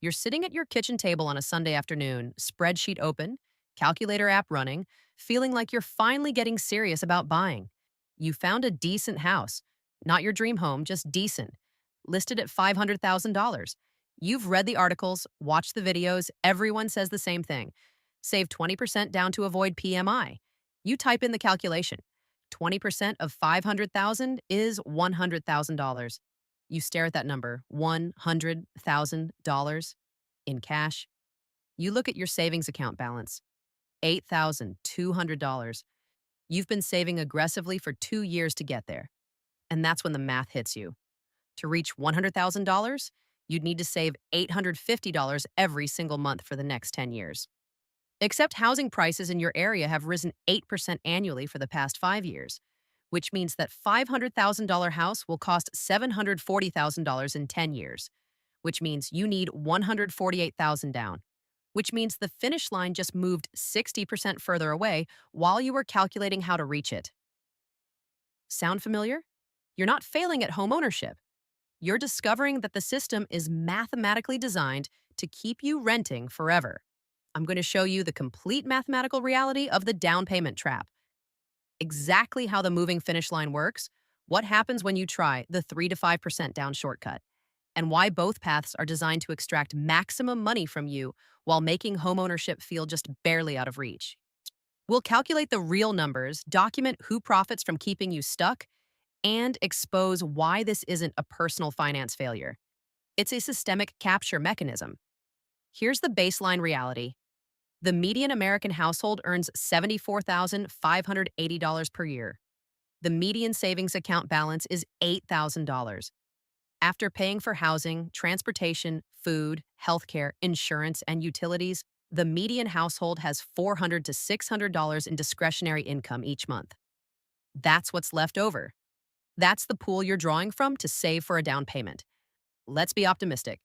You're sitting at your kitchen table on a Sunday afternoon, spreadsheet open, calculator app running, feeling like you're finally getting serious about buying. You found a decent house, not your dream home, just decent, listed at $500,000. You've read the articles, watched the videos, everyone says the same thing. Save 20% down to avoid PMI. You type in the calculation. 20% of 500,000 is $100,000. You stare at that number, $100,000 in cash. You look at your savings account balance, $8,200. You've been saving aggressively for 2 years to get there. And that's when the math hits you. To reach $100,000, you'd need to save $850 every single month for the next 10 years. Except housing prices in your area have risen 8% annually for the past 5 years, which means that $500,000 house will cost $740,000 in 10 years, which means you need $148,000 down, which means the finish line just moved 60% further away while you were calculating how to reach it. Sound familiar? You're not failing at home ownership. You're discovering that the system is mathematically designed to keep you renting forever. I'm going to show you the complete mathematical reality of the down payment trap. Exactly how the moving finish line works, what happens when you try the 3 to 5% down shortcut, and why both paths are designed to extract maximum money from you while making homeownership feel just barely out of reach. We'll calculate the real numbers, document who profits from keeping you stuck, and expose why this isn't a personal finance failure. It's a systemic capture mechanism. Here's the baseline reality. The median American household earns $74,580 per year. The median savings account balance is $8,000. After paying for housing, transportation, food, healthcare, insurance, and utilities, the median household has $400 to $600 in discretionary income each month. That's what's left over. That's the pool you're drawing from to save for a down payment. Let's be optimistic.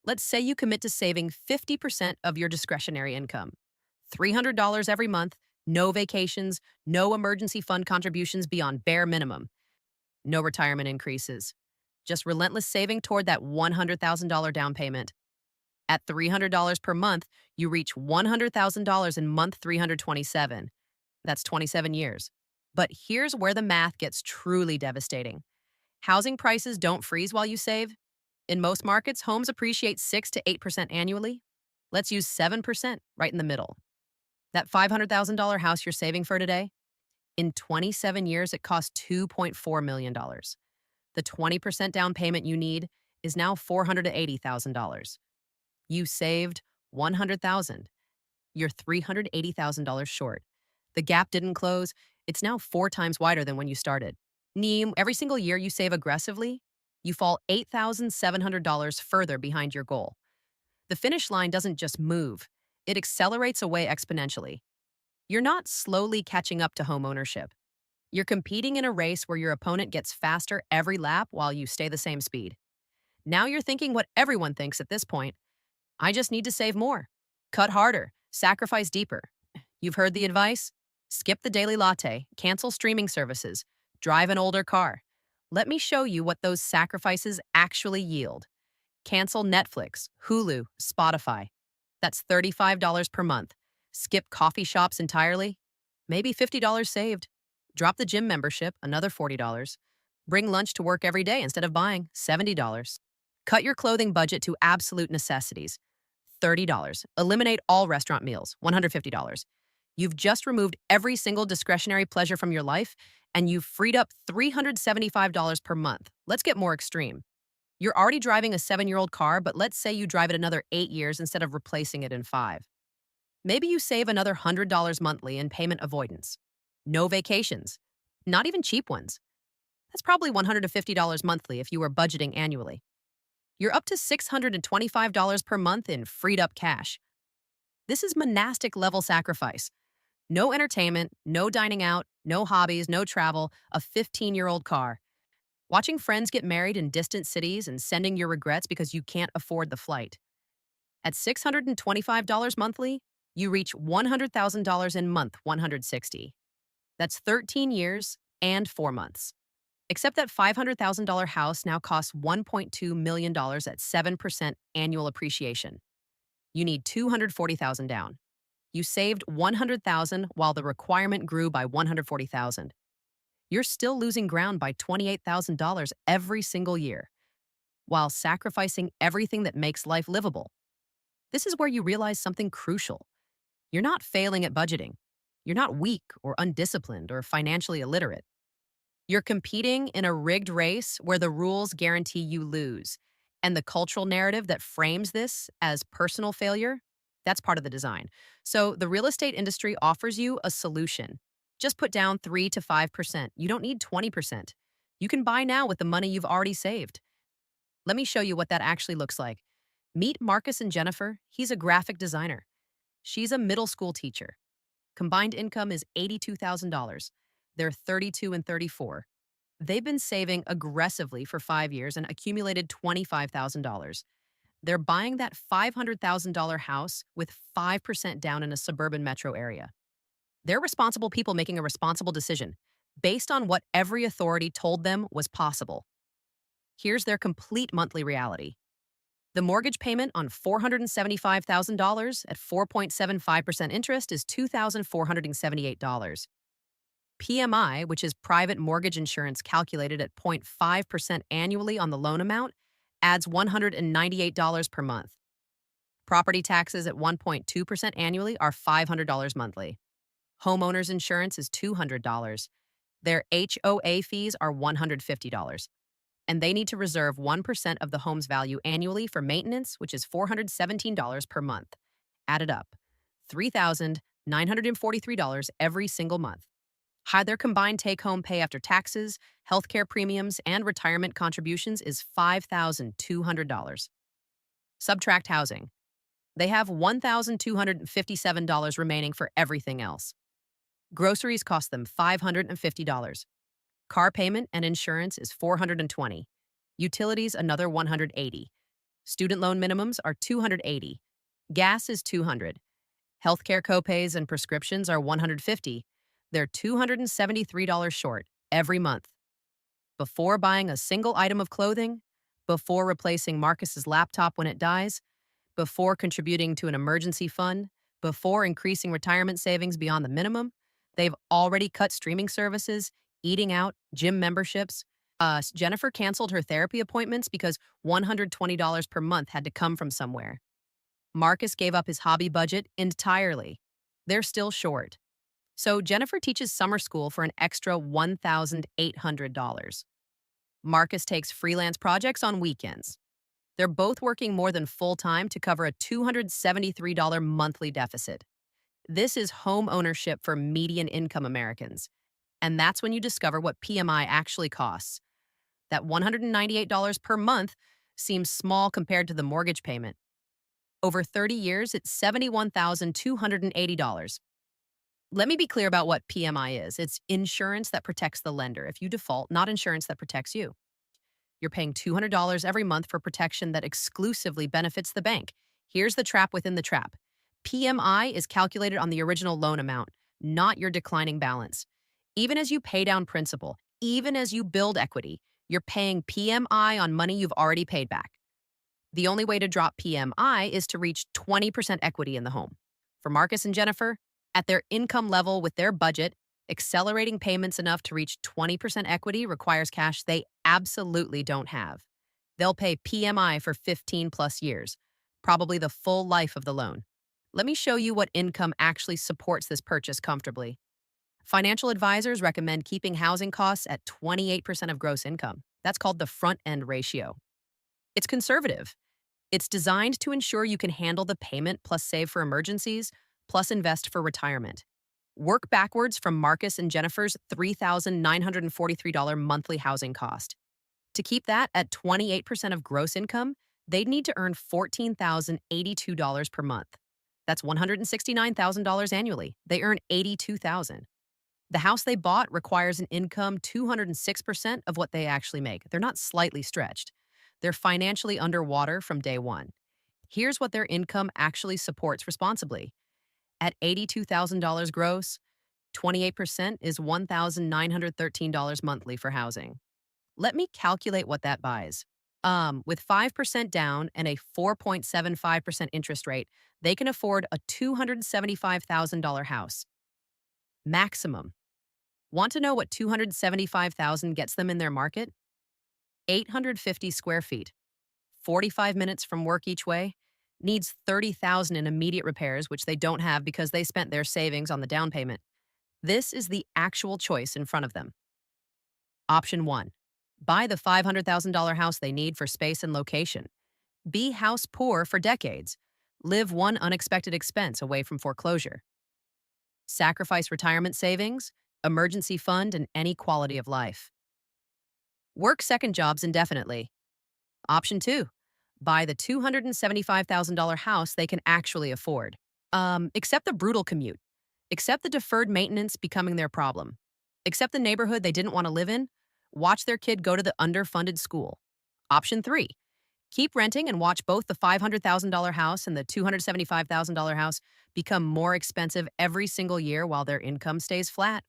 Let's say you commit to saving 50% of your discretionary income. $300 every month, no vacations, no emergency fund contributions beyond bare minimum, no retirement increases. Just relentless saving toward that $100,000 down payment. At $300 per month, you reach $100,000 in month 327. That's 27 years. But here's where the math gets truly devastating. Housing prices don't freeze while you save. In most markets, homes appreciate 6 to 8% annually. Let's use 7% right in the middle. That $500,000 house you're saving for today, in 27 years, it cost $2.4 million. The 20% down payment you need is now $480,000. You saved $100,000. You're $380,000 short. The gap didn't close. It's now 4 times wider than when you started. Every single year you save aggressively, you fall $8,700 further behind your goal. The finish line doesn't just move, it accelerates away exponentially. You're not slowly catching up to home ownership. You're competing in a race where your opponent gets faster every lap while you stay the same speed. Now you're thinking what everyone thinks at this point. I just need to save more. Cut harder. Sacrifice deeper. You've heard the advice? Skip the daily latte. Cancel streaming services. Drive an older car. Let me show you what those sacrifices actually yield. Cancel Netflix, Hulu, Spotify. That's $35 per month. Skip coffee shops entirely. Maybe $50 saved. Drop the gym membership, another $40. Bring lunch to work every day instead of buying, $70. Cut your clothing budget to absolute necessities, $30. Eliminate all restaurant meals, $150. You've just removed every single discretionary pleasure from your life, and you've freed up $375 per month. Let's get more extreme. You're already driving a 7-year-old car, but let's say you drive it another 8 years instead of replacing it in 5. Maybe you save another $100 monthly in payment avoidance. No vacations, not even cheap ones. That's probably $150 monthly if you were budgeting annually. You're up to $625 per month in freed up cash. This is monastic level sacrifice. No entertainment, no dining out, no hobbies, no travel, a 15-year-old car. Watching friends get married in distant cities and sending your regrets because you can't afford the flight. At $625 monthly, you reach $100,000 in month 160. That's 13 years and 4 months. Except that $500,000 house now costs $1.2 million at 7% annual appreciation. You need $240,000 down. You saved $100,000 while the requirement grew by $140,000. You're still losing ground by $28,000 every single year, while sacrificing everything that makes life livable. This is where you realize something crucial. You're not failing at budgeting. You're not weak or undisciplined or financially illiterate. You're competing in a rigged race where the rules guarantee you lose. And the cultural narrative that frames this as personal failure, that's part of the design. So the real estate industry offers you a solution. Just put down 3 to 5%. You don't need 20%. You can buy now with the money you've already saved. Let me show you what that actually looks like. Meet Marcus and Jennifer. He's a graphic designer. She's a middle school teacher. Combined income is $82,000. They're 32 and 34. They've been saving aggressively for 5 years and accumulated $25,000. They're buying that $500,000 house with 5% down in a suburban metro area. They're responsible people making a responsible decision based on what every authority told them was possible. Here's their complete monthly reality. The mortgage payment on $475,000 at 4.75% interest is $2,478. PMI, which is private mortgage insurance calculated at 0.5% annually on the loan amount, adds $198 per month. Property taxes at 1.2% annually are $500 monthly. Homeowners insurance is $200. Their HOA fees are $150. And they need to reserve 1% of the home's value annually for maintenance, which is $417 per month. Add it up, $3,943 every single month. Their combined take-home pay after taxes, healthcare premiums, and retirement contributions is $5,200. Subtract housing. They have $1,257 remaining for everything else. Groceries cost them $550. Car payment and insurance is $420. Utilities another $180. Student loan minimums are $280. Gas is $200. Healthcare copays and prescriptions are $150. They're $273 short every month. Before buying a single item of clothing, before replacing Marcus's laptop when it dies, before contributing to an emergency fund, before increasing retirement savings beyond the minimum, they've already cut streaming services, eating out, gym memberships. Jennifer canceled her therapy appointments because $120 per month had to come from somewhere. Marcus gave up his hobby budget entirely. They're still short. So Jennifer teaches summer school for an extra $1,800. Marcus takes freelance projects on weekends. They're both working more than full-time to cover a $273 monthly deficit. This is home ownership for median income Americans. And that's when you discover what PMI actually costs. That $198 per month seems small compared to the mortgage payment. Over 30 years, it's $71,280. Let me be clear about what PMI is. It's insurance that protects the lender if you default, not insurance that protects you. You're paying $200 every month for protection that exclusively benefits the bank. Here's the trap within the trap. PMI is calculated on the original loan amount, not your declining balance. Even as you pay down principal, even as you build equity, you're paying PMI on money you've already paid back. The only way to drop PMI is to reach 20% equity in the home. For Marcus and Jennifer, at their income level with their budget, accelerating payments enough to reach 20% equity requires cash they absolutely don't have. They'll pay PMI for 15 plus years, probably the full life of the loan. Let me show you what income actually supports this purchase comfortably. Financial advisors recommend keeping housing costs at 28% of gross income. That's called the front-end ratio. It's conservative. It's designed to ensure you can handle the payment plus save for emergencies, plus invest for retirement. Work backwards from Marcus and Jennifer's $3,943 monthly housing cost. To keep that at 28% of gross income, they'd need to earn $14,082 per month. That's $169,000 annually. They earn $82,000. The house they bought requires an income 206% of what they actually make. They're not slightly stretched. They're financially underwater from day one. Here's what their income actually supports responsibly. At $82,000 gross, 28% is $1,913 monthly for housing. Let me calculate what that buys. With 5% down and a 4.75% interest rate, they can afford a $275,000 house. Maximum. Want to know what 275,000 gets them in their market? 850 square feet, 45 minutes from work each way, needs 30,000 in immediate repairs, which they don't have because they spent their savings on the down payment. This is the actual choice in front of them. Option 1. Buy the $500,000 house they need for space and location. Be house poor for decades. Live one unexpected expense away from foreclosure. Sacrifice retirement savings, emergency fund, and any quality of life. Work second jobs indefinitely. Option 2. Buy the $275,000 house they can actually afford. Accept the brutal commute. Accept the deferred maintenance becoming their problem. Accept the neighborhood they didn't want to live in. Watch their kid go to the underfunded school. Option 3. Keep renting and watch both the $500,000 house and the $275,000 house become more expensive every single year while their income stays flat.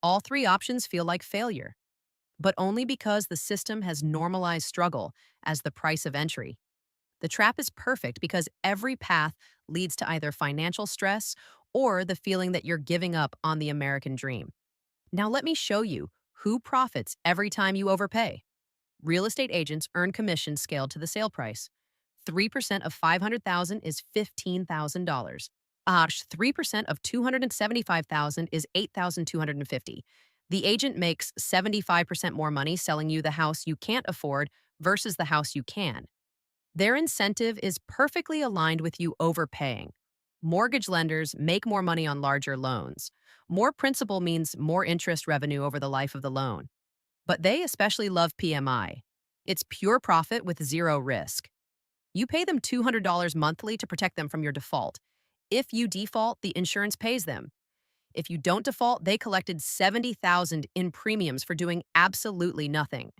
All three options feel like failure, but only because the system has normalized struggle as the price of entry. The trap is perfect because every path leads to either financial stress or the feeling that you're giving up on the American dream. Now let me show you who profits every time you overpay. Real estate agents earn commission scaled to the sale price. 3% of 500,000 is $15,000. 3% of 275,000 is 8,250. The agent makes 75% more money selling you the house you can't afford versus the house you can. Their incentive is perfectly aligned with you overpaying. Mortgage lenders make more money on larger loans. More principal means more interest revenue over the life of the loan. But they especially love PMI. It's pure profit with zero risk. You pay them $200 monthly to protect them from your default. If you default, the insurance pays them. If you don't default, they collected $70,000 in premiums for doing absolutely nothing.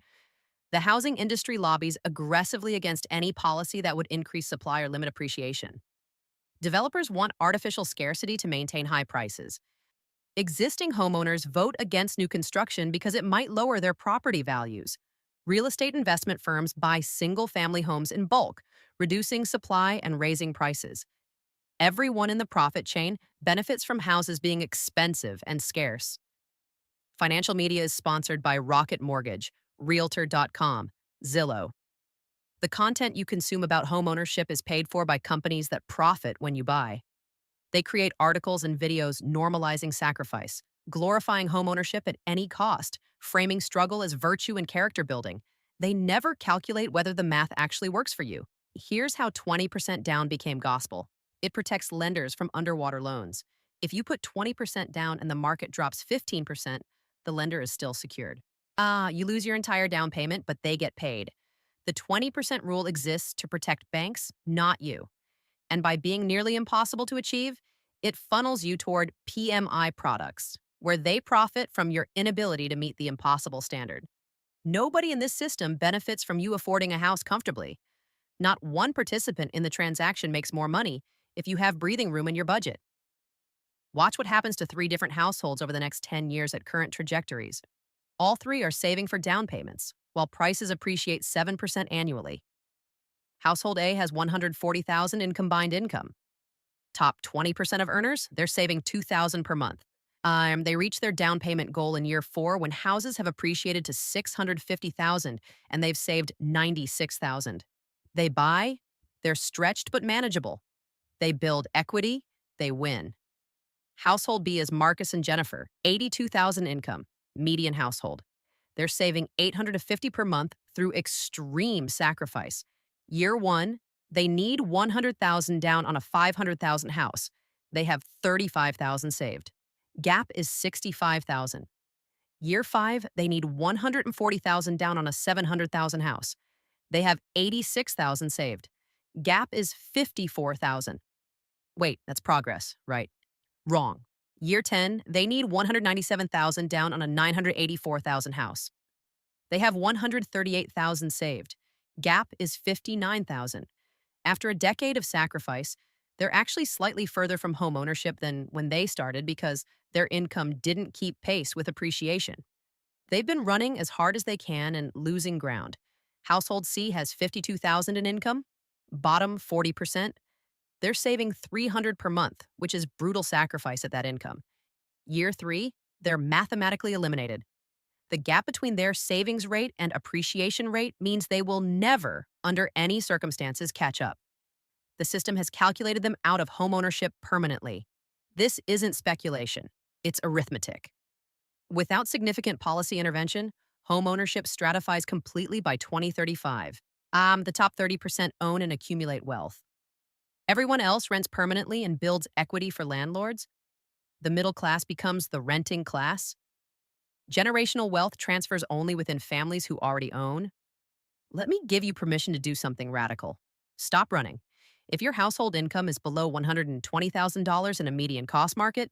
The housing industry lobbies aggressively against any policy that would increase supply or limit appreciation. Developers want artificial scarcity to maintain high prices. Existing homeowners vote against new construction because it might lower their property values. Real estate investment firms buy single-family homes in bulk, reducing supply and raising prices. Everyone in the profit chain benefits from houses being expensive and scarce. Financial media is sponsored by Rocket Mortgage, Realtor.com, Zillow. The content you consume about homeownership is paid for by companies that profit when you buy. They create articles and videos normalizing sacrifice, glorifying homeownership at any cost, framing struggle as virtue and character building. They never calculate whether the math actually works for you. Here's how 20% down became gospel. It protects lenders from underwater loans. If you put 20% down and the market drops 15%, the lender is still secured. You lose your entire down payment, but they get paid. The 20% rule exists to protect banks, not you. And by being nearly impossible to achieve, it funnels you toward PMI products, where they profit from your inability to meet the impossible standard. Nobody in this system benefits from you affording a house comfortably. Not one participant in the transaction makes more money if you have breathing room in your budget. Watch what happens to 3 different households over the next 10 years at current trajectories. All 3 are saving for down payments, while prices appreciate 7% annually. Household A has $140,000 in combined income. Top 20% of earners, they're saving $2,000 per month. They reach their down payment goal in year 4 when houses have appreciated to $650,000 and they've saved $96,000. They buy, they're stretched but manageable. They build equity, they win. Household B is Marcus and Jennifer, $82,000 income, median household. They're saving $850 per month through extreme sacrifice. Year 1, they need $100,000 down on a $500,000 house. They have $35,000 saved. Gap is $65,000. Year 5, they need $140,000 down on a $700,000 house. They have $86,000 saved. Gap is $54,000. Wait, that's progress, right? Wrong. Year 10, they need $197,000 down on a $984,000 house. They have $138,000 saved. Gap is $59,000. After a decade of sacrifice, they're actually slightly further from homeownership than when they started because their income didn't keep pace with appreciation. They've been running as hard as they can and losing ground. Household C has 52,000 in income, bottom 40%. They're saving 300 per month, which is brutal sacrifice at that income. Year 3, they're mathematically eliminated. The gap between their savings rate and appreciation rate means they will never, under any circumstances, catch up. The system has calculated them out of homeownership permanently. This isn't speculation, it's arithmetic. Without significant policy intervention, homeownership stratifies completely by 2035. The top 30% own and accumulate wealth. Everyone else rents permanently and builds equity for landlords. The middle class becomes the renting class. Generational wealth transfers only within families who already own. Let me give you permission to do something radical. Stop running. If your household income is below $120,000 in a median cost market,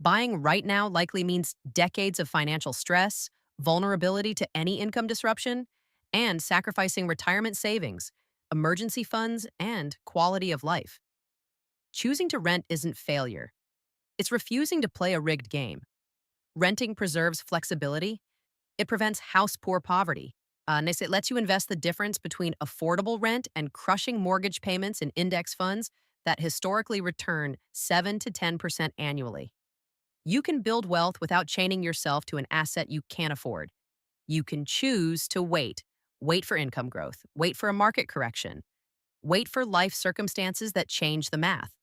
buying right now likely means decades of financial stress, vulnerability to any income disruption, and sacrificing retirement savings, emergency funds, and quality of life. Choosing to rent isn't failure. It's refusing to play a rigged game. Renting preserves flexibility. It prevents house poor poverty. And it lets you invest the difference between affordable rent and crushing mortgage payments in index funds that historically return 7 to 10% annually. You can build wealth without chaining yourself to an asset you can't afford. You can choose to wait. Wait for income growth. Wait for a market correction. Wait for life circumstances that change the math.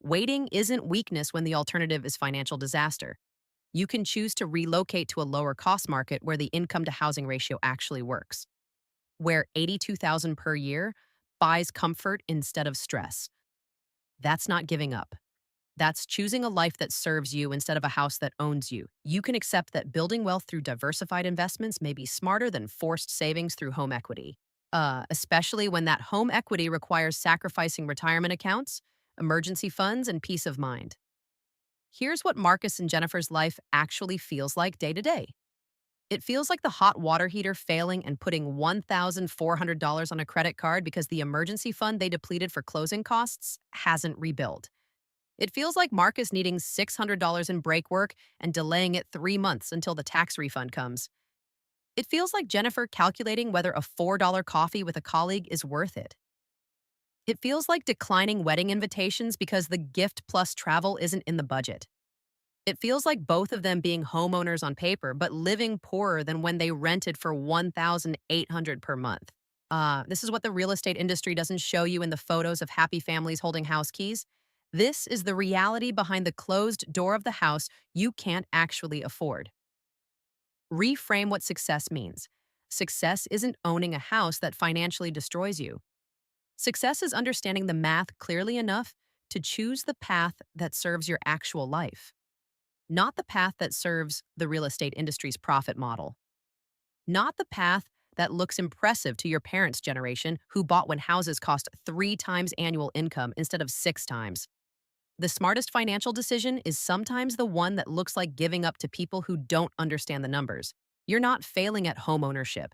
Waiting isn't weakness when the alternative is financial disaster. You can choose to relocate to a lower cost market where the income to housing ratio actually works, where 82,000 per year buys comfort instead of stress. That's not giving up. That's choosing a life that serves you instead of a house that owns you. You can accept that building wealth through diversified investments may be smarter than forced savings through home equity, especially when that home equity requires sacrificing retirement accounts, emergency funds, and peace of mind. Here's what Marcus and Jennifer's life actually feels like day to day. It feels like the hot water heater failing and putting $1,400 on a credit card because the emergency fund they depleted for closing costs hasn't rebuilt. It feels like Marcus needing $600 in break work and delaying it 3 months until the tax refund comes. It feels like Jennifer calculating whether a $4 coffee with a colleague is worth it. It feels like declining wedding invitations because the gift plus travel isn't in the budget. It feels like both of them being homeowners on paper, but living poorer than when they rented for $1,800 per month. This is what the real estate industry doesn't show you in the photos of happy families holding house keys. This is the reality behind the closed door of the house you can't actually afford. Reframe what success means. Success isn't owning a house that financially destroys you. Success is understanding the math clearly enough to choose the path that serves your actual life, not the path that serves the real estate industry's profit model, not the path that looks impressive to your parents' generation who bought when houses cost 3 times annual income instead of 6 times. The smartest financial decision is sometimes the one that looks like giving up to people who don't understand the numbers. You're not failing at homeownership.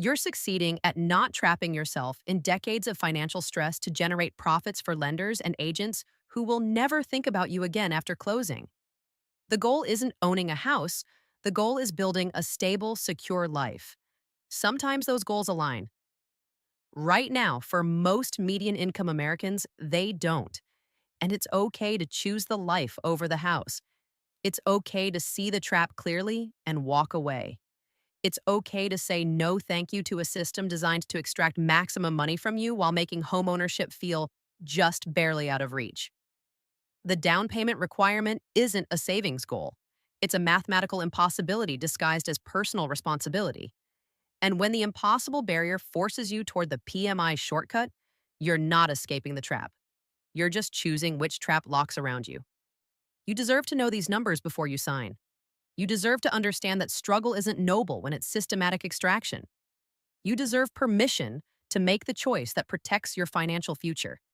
You're succeeding at not trapping yourself in decades of financial stress to generate profits for lenders and agents who will never think about you again after closing. The goal isn't owning a house. The goal is building a stable, secure life. Sometimes those goals align. Right now, for most median income Americans, they don't. And it's okay to choose the life over the house. It's okay to see the trap clearly and walk away. It's okay to say no thank you to a system designed to extract maximum money from you while making homeownership feel just barely out of reach. The down payment requirement isn't a savings goal. It's a mathematical impossibility disguised as personal responsibility. And when the impossible barrier forces you toward the PMI shortcut, you're not escaping the trap. You're just choosing which trap locks around you. You deserve to know these numbers before you sign. You deserve to understand that struggle isn't noble when it's systematic extraction. You deserve permission to make the choice that protects your financial future.